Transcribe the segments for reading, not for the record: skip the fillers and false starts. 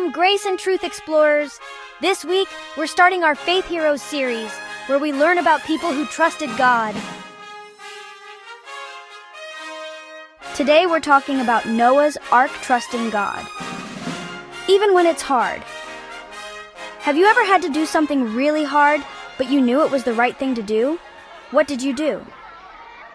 Welcome, Grace and Truth Explorers! This week, we're starting our Faith Heroes series, where we learn about people who trusted God. Today, we're talking about Noah's Ark trusting God. Even when it's hard. Have you ever had to do something really hard, but you knew it was the right thing to do? What did you do?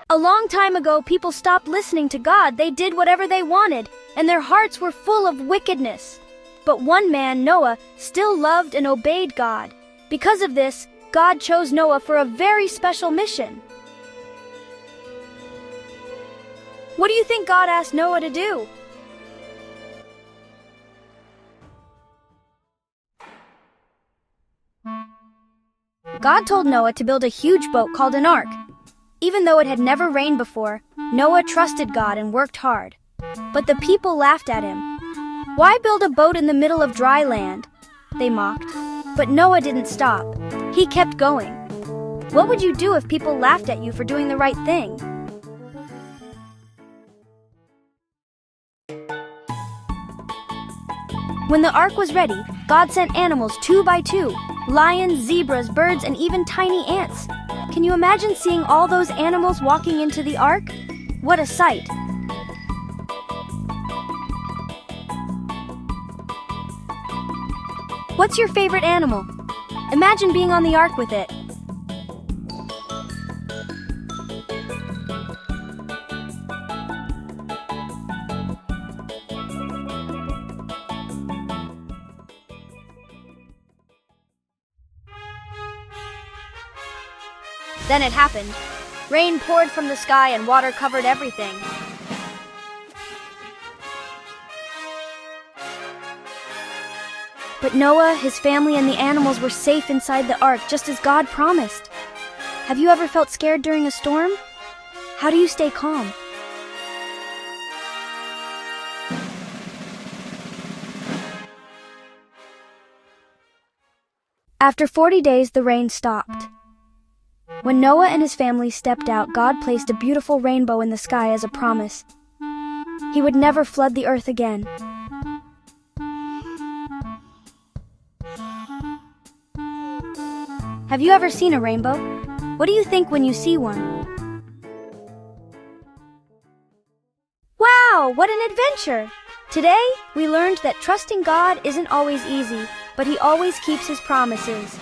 A long time ago, people stopped listening to God. They did whatever they wanted, and their hearts were full of wickedness. But one man, Noah, still loved and obeyed God. Because of this, God chose Noah for a very special mission. What do you think God asked Noah to do? God told Noah to build a huge boat called an ark. Even though it had never rained before, Noah trusted God and worked hard. But the people laughed at him. "Why build a boat in the middle of dry land?" they mocked. But Noah didn't stop. He kept going. What would you do if people laughed at you for doing the right thing? When the ark was ready, God sent animals 2 by 2, lions, zebras, birds, and even tiny ants. Can you imagine seeing all those animals walking into the ark? What a sight! What's your favorite animal? Imagine being on the ark with it. Then it happened. Rain poured from the sky and water covered everything. But Noah, his family, and the animals were safe inside the ark, just as God promised. Have you ever felt scared during a storm? How do you stay calm? After 40 days, the rain stopped. When Noah and his family stepped out, God placed a beautiful rainbow in the sky as a promise. He would never flood the earth again. Have you ever seen a rainbow? What do you think when you see one? Wow, what an adventure! Today, we learned that trusting God isn't always easy, but He always keeps His promises.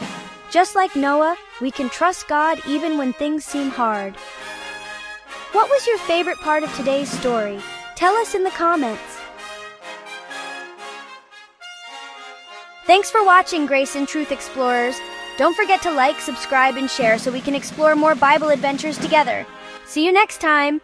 Just like Noah, we can trust God even when things seem hard. What was your favorite part of today's story? Tell us in the comments. Thanks for watching, Grace and Truth Explorers. Don't forget to like, subscribe, and share so we can explore more Bible adventures together. See you next time!